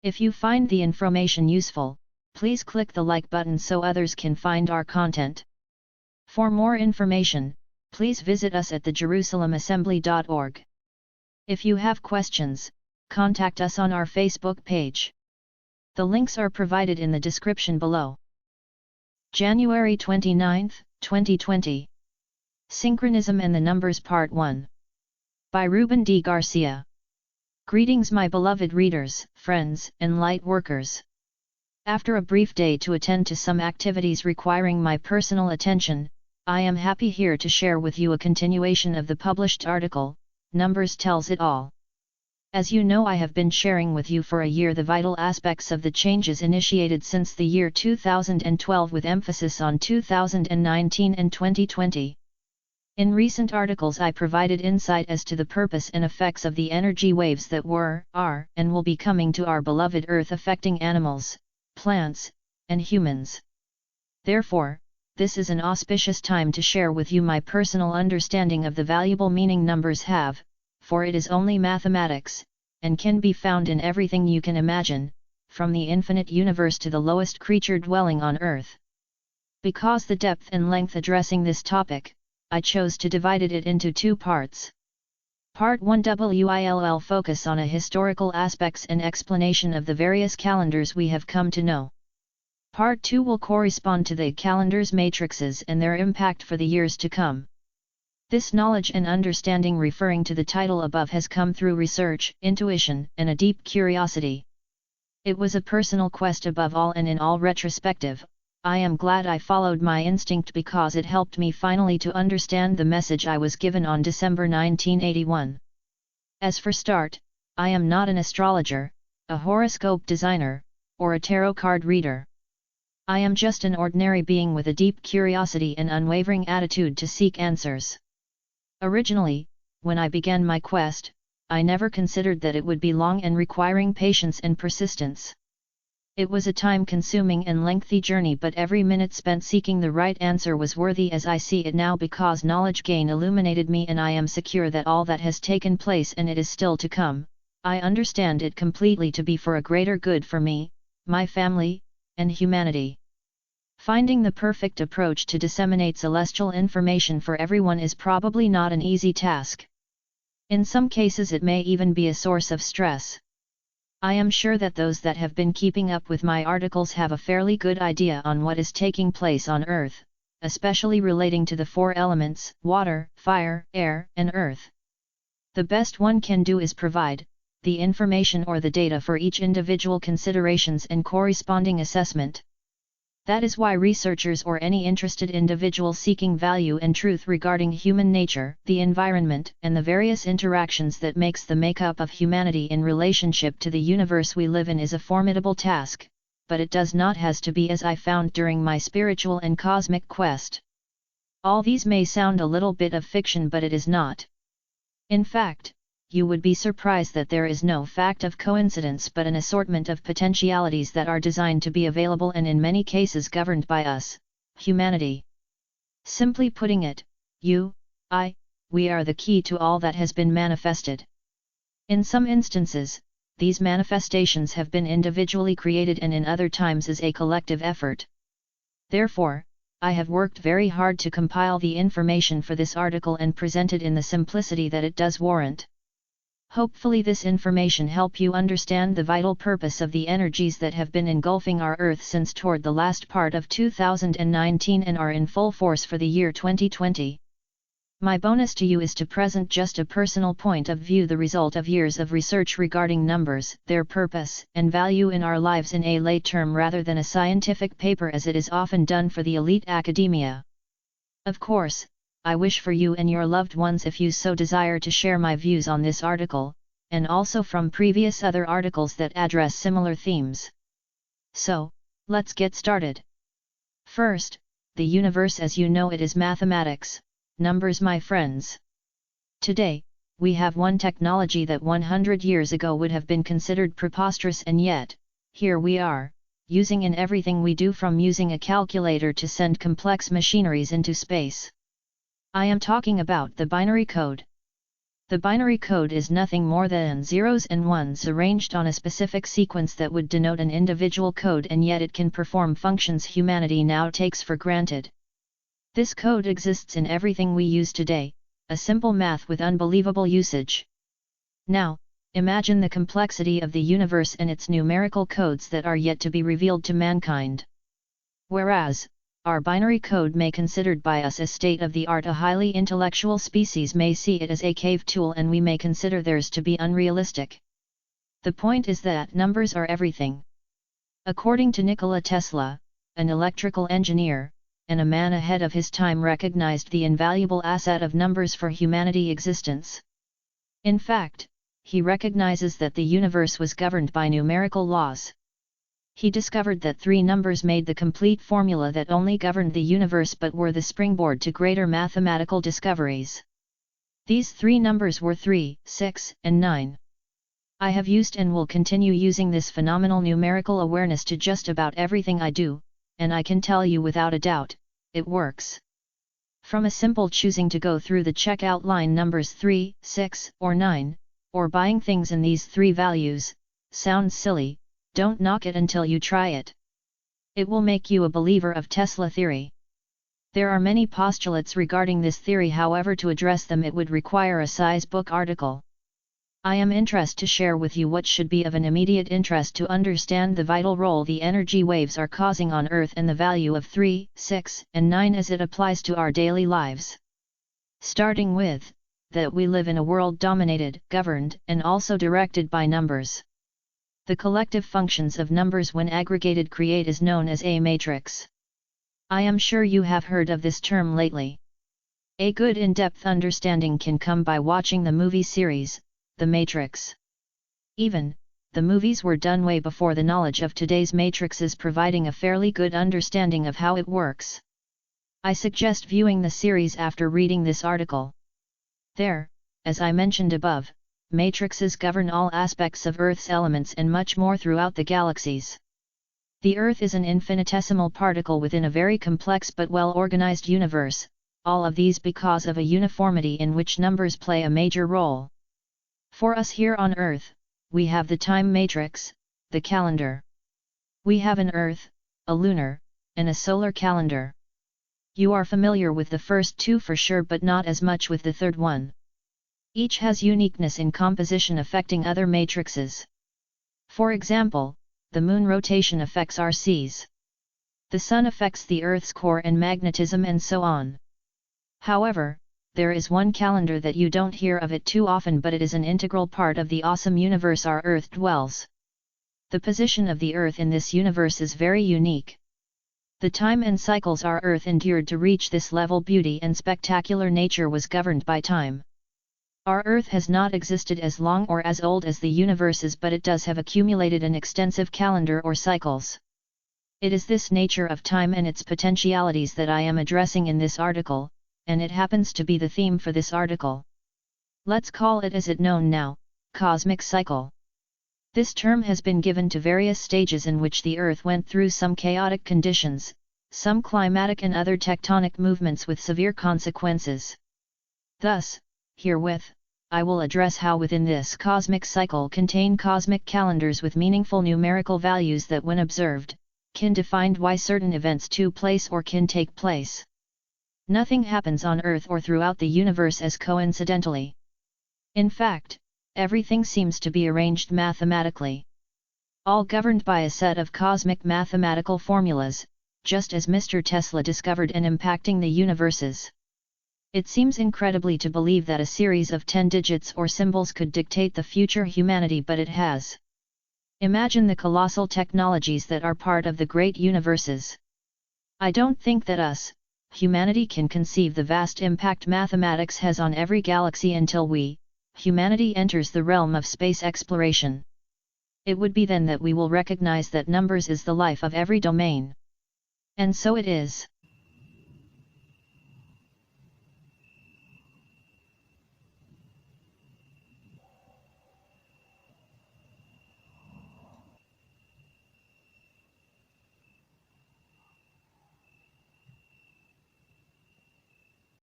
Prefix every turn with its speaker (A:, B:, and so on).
A: If you find the information useful, please click the like button so others can find our content. For more information, please visit us at thejerusaleMassembly.org. If you have questions, contact us on our Facebook page. The links are provided in the description below. January 29, 2020. Synchronism and the Numbers Part 1. By Ruben D. Garcia. Greetings my beloved readers, friends, and light workers. After a brief day to attend to some activities requiring my personal attention, I am happy here to share with you a continuation of the published article, Numbers Tells It All. As you know, I have been sharing with you for a year the vital aspects of the changes initiated since the year 2012 with emphasis on 2019 and 2020. In recent articles I provided insight as to the purpose and effects of the energy waves that were, are, and will be coming to our beloved Earth affecting animals, plants, and humans. Therefore, this is an auspicious time to share with you my personal understanding of the valuable meaning numbers have, for it is only mathematics, and can be found in everything you can imagine, from the infinite universe to the lowest creature dwelling on Earth. Because the depth and length addressing this topic, I chose to divide it into two parts. Part 1 will focus on a historical aspects and explanation of the various calendars we have come to know. Part 2 will correspond to the calendars' matrices and their impact for the years to come. This knowledge and understanding referring to the title above has come through research, intuition, and a deep curiosity. It was a personal quest above all, and in all retrospective, I am glad I followed my instinct because it helped me finally to understand the message I was given on December 1981. As for start, I am not an astrologer, a horoscope designer, or a tarot card reader. I am just an ordinary being with a deep curiosity and unwavering attitude to seek answers. Originally, when I began my quest, I never considered that it would be long and requiring patience and persistence. It was a time-consuming and lengthy journey, but every minute spent seeking the right answer was worthy as I see it now, because knowledge gain illuminated me, and I am secure that all that has taken place and it is still to come, I understand it completely to be for a greater good for me, my family, and humanity. Finding the perfect approach to disseminate celestial information for everyone is probably not an easy task. In some cases it may even be a source of stress. I am sure that those that have been keeping up with my articles have a fairly good idea on what is taking place on Earth, especially relating to the four elements: water, fire, air, and earth. The best one can do is provide the information or the data for each individual considerations and corresponding assessment. That is why researchers or any interested individual seeking value and truth regarding human nature, the environment, and the various interactions that makes the makeup of humanity in relationship to the universe we live in is a formidable task, but it does not has to be, as I found during my spiritual and cosmic quest. All these may sound a little bit of fiction, but it is not. In fact, you would be surprised that there is no fact of coincidence but an assortment of potentialities that are designed to be available and in many cases governed by us, humanity. Simply putting it, you, I, we are the key to all that has been manifested. In some instances, these manifestations have been individually created, and in other times is a collective effort. Therefore, I have worked very hard to compile the information for this article and present it in the simplicity that it does warrant. Hopefully this information help you understand the vital purpose of the energies that have been engulfing our Earth since toward the last part of 2019 and are in full force for the year 2020. My bonus to you is to present just a personal point of view, the result of years of research regarding numbers, their purpose and value in our lives in a lay term rather than a scientific paper as it is often done for the elite academia. Of course, I wish for you and your loved ones, if you so desire, to share my views on this article, and also from previous other articles that address similar themes. So, let's get started. First, the universe as you know it is mathematics, numbers my friends. Today, we have one technology that 100 years ago would have been considered preposterous, and yet, here we are, using in everything we do, from using a calculator to send complex machineries into space. I am talking about the binary code. The binary code is nothing more than zeros and ones arranged on a specific sequence that would denote an individual code, and yet it can perform functions humanity now takes for granted. This code exists in everything we use today, a simple math with unbelievable usage. Now, imagine the complexity of the universe and its numerical codes that are yet to be revealed to mankind. Whereas, our binary code may considered by us as state-of-the-art, a highly intellectual species may see it as a cave tool, and we may consider theirs to be unrealistic. The point is that numbers are everything. According to Nikola Tesla, an electrical engineer, and a man ahead of his time, recognized the invaluable asset of numbers for humanity existence. In fact, he recognizes that the universe was governed by numerical laws. He discovered that 3 numbers made the complete formula that only governed the universe but were the springboard to greater mathematical discoveries. These 3 numbers were 3, 6, and 9. I have used and will continue using this phenomenal numerical awareness to just about everything I do, and I can tell you without a doubt, it works. From a simple choosing to go through the checkout line numbers 3, 6, or 9, or buying things in these 3 values, sounds silly. Don't knock it until you try it. It will make you a believer of Tesla theory. There are many postulates regarding this theory, however to address them it would require a size book article. I am interested to share with you what should be of an immediate interest to understand the vital role the energy waves are causing on Earth and the value of 3, 6, and 9 as it applies to our daily lives. Starting with, that we live in a world dominated, governed, and also directed by numbers. The collective functions of numbers when aggregated create is known as a matrix. I am sure you have heard of this term lately. A good in-depth understanding can come by watching the movie series, The Matrix. Even, the movies were done way before the knowledge of today's matrices, providing a fairly good understanding of how it works. I suggest viewing the series after reading this article. There, as I mentioned above, matrices govern all aspects of Earth's elements and much more throughout the galaxies. The Earth is an infinitesimal particle within a very complex but well-organized universe, all of these because of a uniformity in which numbers play a major role. For us here on Earth, we have the time matrix, the calendar. We have an Earth, a lunar, and a solar calendar. You are familiar with the first 2 for sure, but not as much with the third one. Each has uniqueness in composition affecting other matrices. For example, the Moon rotation affects our seas. The Sun affects the Earth's core and magnetism, and so on. However, there is one calendar that you don't hear of it too often, but it is an integral part of the awesome universe our Earth dwells. The position of the Earth in this universe is very unique. The time and cycles our Earth endured to reach this level beauty and spectacular nature was governed by time. Our Earth has not existed as long or as old as the universe is, but it does have accumulated an extensive calendar or cycles. It is this nature of time and its potentialities that I am addressing in this article, and it happens to be the theme for this article. Let's call it as it known now, cosmic cycle. This term has been given to various stages in which the Earth went through some chaotic conditions, some climatic and other tectonic movements with severe consequences. Thus, herewith, I will address how within this cosmic cycle contain cosmic calendars with meaningful numerical values that when observed, can define why certain events took place or can take place. Nothing happens on Earth or throughout the universe as coincidentally. In fact, everything seems to be arranged mathematically. All governed by a set of cosmic mathematical formulas, just as Mr. Tesla discovered and impacting the universes. It seems incredibly to believe that a series of 10 digits or symbols could dictate the future humanity, but it has. Imagine the colossal technologies that are part of the great universes. I don't think that us, humanity, can conceive the vast impact mathematics has on every galaxy until we, humanity, enters the realm of space exploration. It would be then that we will recognize that numbers is the life of every domain. And so it is.